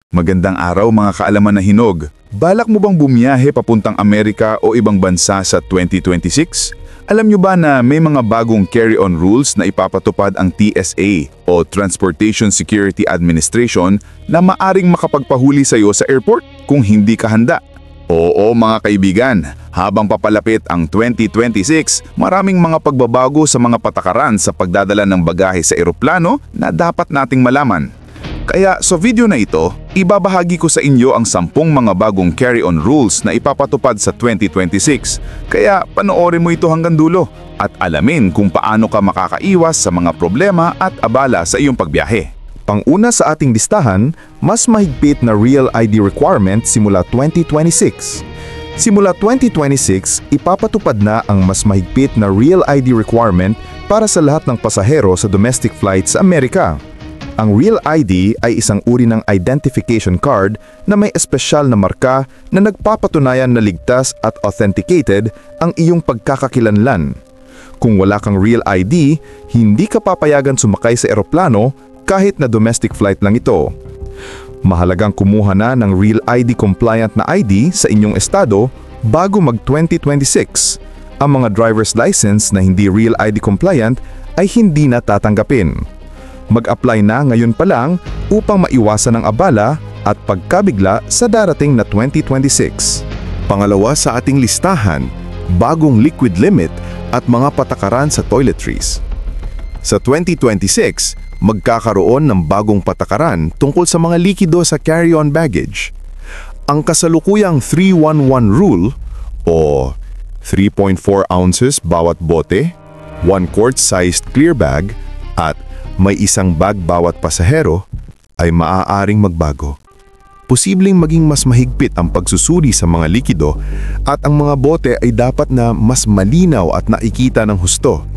Magandang araw mga kaalaman na hinog. Balak mo bang bumiyahe papuntang Amerika o ibang bansa sa 2026? Alam nyo ba na may mga bagong carry-on rules na ipapatupad ang TSA o Transportation Security Administration na maaring makapagpahuli sa iyo sa airport kung hindi ka handa? Oo mga kaibigan, habang papalapit ang 2026, maraming mga pagbabago sa mga patakaran sa pagdadala ng bagahe sa eroplano na dapat nating malaman. Kaya sa video na ito, ibabahagi ko sa inyo ang 10 mga bagong carry-on rules na ipapatupad sa 2026. Kaya panoorin mo ito hanggang dulo at alamin kung paano ka makakaiwas sa mga problema at abala sa iyong pagbiyahe. Pang-una sa ating listahan, mas mahigpit na Real ID requirement simula 2026. Simula 2026, ipapatupad na ang mas mahigpit na Real ID requirement para sa lahat ng pasahero sa domestic flights sa Amerika. Ang Real ID ay isang uri ng identification card na may espesyal na marka na nagpapatunayan na ligtas at authenticated ang iyong pagkakakilanlan. Kung wala kang Real ID, hindi ka papayagan sumakay sa eroplano kahit na domestic flight lang ito. Mahalagang kumuha na ng Real ID compliant na ID sa inyong estado bago mag-2026. Ang mga driver's license na hindi Real ID compliant ay hindi na tatanggapin. Mag-apply na ngayon pa lang upang maiwasan ang abala at pagkabigla sa darating na 2026. Pangalawa sa ating listahan, bagong liquid limit at mga patakaran sa toiletries. Sa 2026, magkakaroon ng bagong patakaran tungkol sa mga likido sa carry-on baggage. Ang kasalukuyang 311 rule o 3.4 ounces bawat bote, 1 quart-sized clear bag at may isang bag bawat pasahero ay maaaring magbago. Posibleng maging mas mahigpit ang pagsusuri sa mga likido at ang mga bote ay dapat na mas malinaw at nakikita ng husto.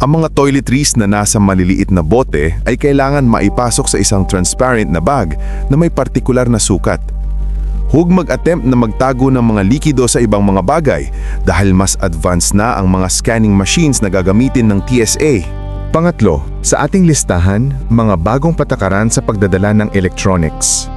Ang mga toiletries na nasa maliliit na bote ay kailangan maipasok sa isang transparent na bag na may partikular na sukat. Huwag mag-attempt na magtago ng mga likido sa ibang mga bagay dahil mas advanced na ang mga scanning machines na gagamitin ng TSA. Pangatlo, sa ating listahan, mga bagong patakaran sa pagdadala ng electronics.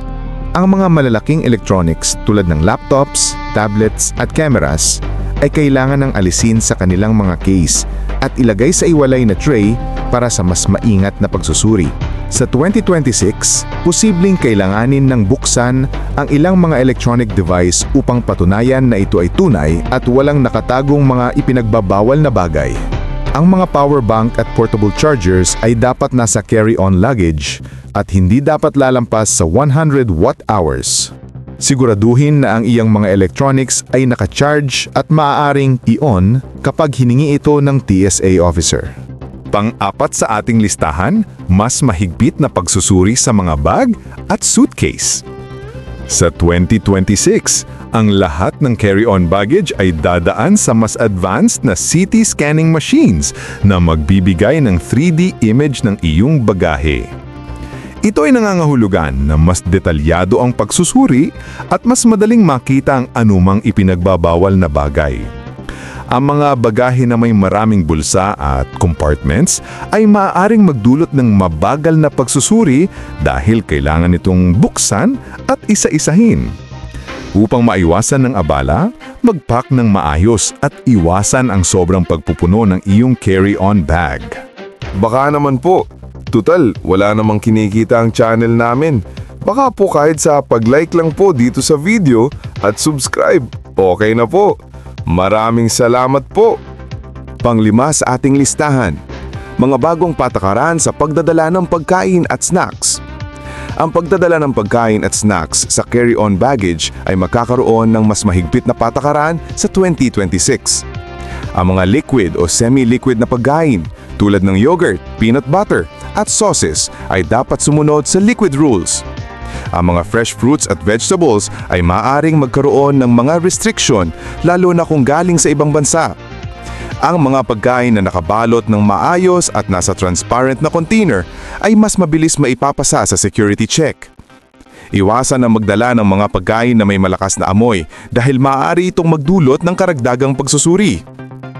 Ang mga malalaking electronics tulad ng laptops, tablets at cameras ay kailangan ng alisin sa kanilang mga case at ilagay sa iwalay na tray para sa mas maingat na pagsusuri. Sa 2026, posibleng kailanganin ng buksan ang ilang mga electronic device upang patunayan na ito ay tunay at walang nakatagong mga ipinagbabawal na bagay. Ang mga power bank at portable chargers ay dapat nasa carry-on luggage at hindi dapat lalampas sa 100 watt-hours. Siguraduhin na ang iyang mga electronics ay naka-charge at maaaring i-on kapag hiningi ito ng TSA officer. Pang-apat sa ating listahan, mas mahigpit na pagsusuri sa mga bag at suitcase. Sa 2026, ang lahat ng carry-on baggage ay dadaan sa mas advanced na CT scanning machines na magbibigay ng 3D image ng iyong bagahe. Ito ay nangangahulugan na mas detalyado ang pagsusuri at mas madaling makita ang anumang ipinagbabawal na bagay. Ang mga bagahe na may maraming bulsa at compartments ay maaaring magdulot ng mabagal na pagsusuri dahil kailangan itong buksan at isa-isahin. Upang maiwasan ng abala, mag-pack ng maayos at iwasan ang sobrang pagpupuno ng iyong carry-on bag. Baka naman po, tutal wala namang kinikita ang channel namin. Baka po kahit sa pag-like lang po dito sa video at subscribe, okay na po. Maraming salamat po. Panglima sa ating listahan, mga bagong patakaran sa pagdadala ng pagkain at snacks. Ang pagdadala ng pagkain at snacks sa carry-on baggage ay makakaroon ng mas mahigpit na patakaran sa 2026. Ang mga liquid o semi-liquid na pagkain tulad ng yogurt, peanut butter at sauces ay dapat sumunod sa liquid rules. Ang mga fresh fruits at vegetables ay maaaring magkaroon ng mga restriction lalo na kung galing sa ibang bansa. Ang mga pagkain na nakabalot ng maayos at nasa transparent na container ay mas mabilis maipapasa sa security check. Iwasan ang magdala ng mga pagkain na may malakas na amoy dahil maaari itong magdulot ng karagdagang pagsusuri.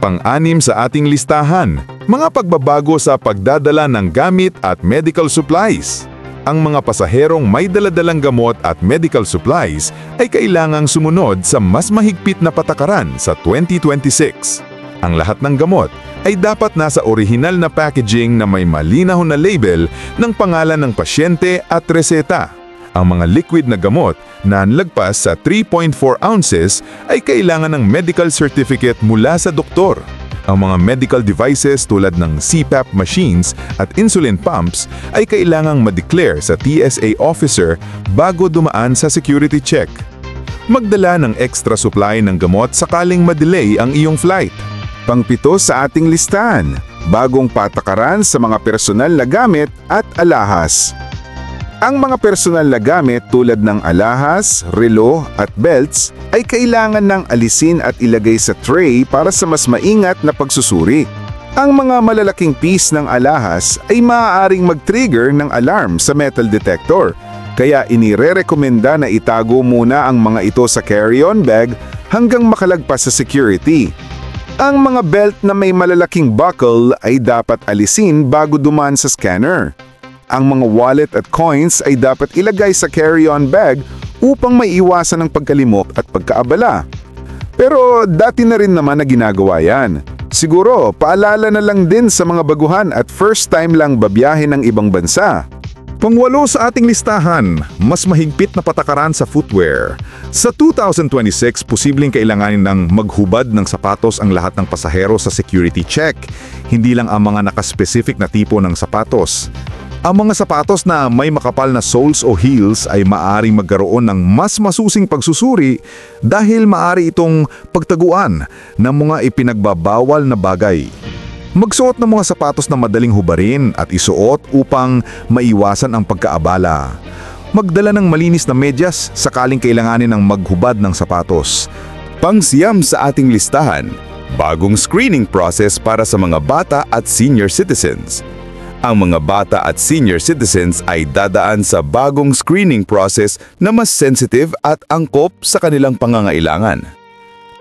Pang-anim sa ating listahan, mga pagbabago sa pagdadala ng gamit at medical supplies. ang mga pasaherong may daladalang gamot at medical supplies ay kailangang sumunod sa mas mahigpit na patakaran sa 2026. Ang lahat ng gamot ay dapat nasa orihinal na packaging na may malinaw na label ng pangalan ng pasyente at reseta. Ang mga liquid na gamot na nalagpas sa 3.4 ounces ay kailangan ng medical certificate mula sa doktor. Ang mga medical devices tulad ng CPAP machines at insulin pumps ay kailangang ma-declare sa TSA officer bago dumaan sa security check. Magdala ng extra supply ng gamot sakaling ma-delay ang iyong flight. Pangpito sa ating listahan, bagong patakaran sa mga personal na gamit at alahas. Ang mga personal na gamit tulad ng alahas, relo at belts ay kailangan ng alisin at ilagay sa tray para sa mas maingat na pagsusuri. Ang mga malalaking piece ng alahas ay maaaring mag-trigger ng alarm sa metal detector, kaya inirerekomenda na itago muna ang mga ito sa carry-on bag hanggang makalagpas sa security. Ang mga belt na may malalaking buckle ay dapat alisin bago dumaan sa scanner. Ang mga wallet at coins ay dapat ilagay sa carry-on bag upang maiiwasan ang pagkalimot at pagkaabala. Pero dati na rin naman na ginagawa yan. Siguro, paalala na lang din sa mga baguhan at first time lang babiyahe ng ibang bansa. Pangwalo sa ating listahan, mas mahigpit na patakaran sa footwear. Sa 2026, posibleng kailanganin ng maghubad ng sapatos ang lahat ng pasahero sa security check, hindi lang ang mga nakaspecific na tipo ng sapatos. Ang mga sapatos na may makapal na soles o heels ay maaring magkaroon ng mas masusing pagsusuri dahil maaari itong pagtaguan ng mga ipinagbabawal na bagay. Magsuot ng mga sapatos na madaling hubarin at isuot upang maiwasan ang pagkaabala. Magdala ng malinis na medyas sakaling kailanganin ng maghubad ng sapatos. Pangsiyam sa ating listahan, bagong screening process para sa mga bata at senior citizens. Ang mga bata at senior citizens ay dadaan sa bagong screening process na mas sensitive at angkop sa kanilang pangangailangan.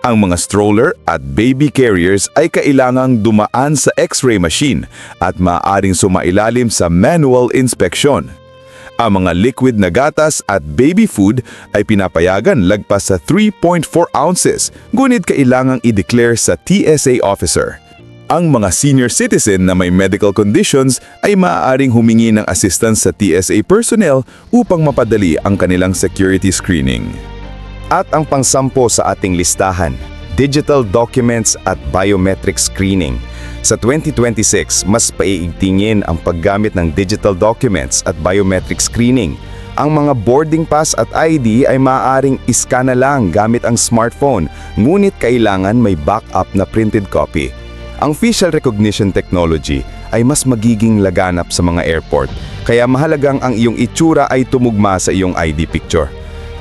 Ang mga stroller at baby carriers ay kailangang dumaan sa X-ray machine at maaaring sumailalim sa manual inspection. Ang mga liquid na gatas at baby food ay pinapayagan lagpas sa 3.4 ounces, ngunit kailangang i-declare sa TSA officer. Ang mga senior citizen na may medical conditions ay maaaring humingi ng assistance sa TSA personnel upang mapadali ang kanilang security screening. At ang pangsampo sa ating listahan, digital documents at biometric screening. Sa 2026, mas paiigtingin ang paggamit ng digital documents at biometric screening. Ang mga boarding pass at ID ay maaaring iskana lang gamit ang smartphone, ngunit kailangan may backup na printed copy. Ang facial recognition technology ay mas magiging laganap sa mga airport, kaya mahalagang ang iyong itsura ay tumugma sa iyong ID picture.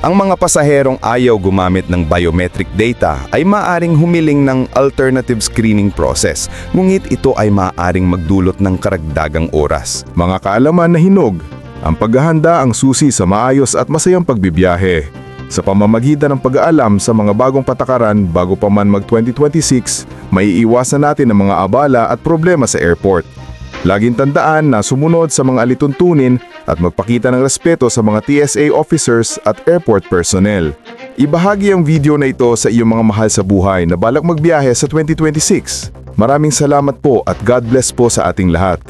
Ang mga pasaherong ayaw gumamit ng biometric data ay maaaring humiling ng alternative screening process, ngunit ito ay maaaring magdulot ng karagdagang oras. Mga kaalaman na hinog, ang paghahanda ang susi sa maayos at masayang pagbibiyahe. Sa pamamagitan ng pag-aalam sa mga bagong patakaran bago pa man mag-2026, maiiwasan natin ang mga abala at problema sa airport. Laging tandaan na sumunod sa mga alituntunin at magpakita ng respeto sa mga TSA officers at airport personnel. Ibahagi ang video na ito sa iyong mga mahal sa buhay na balak magbiyahe sa 2026. Maraming salamat po at God bless po sa ating lahat.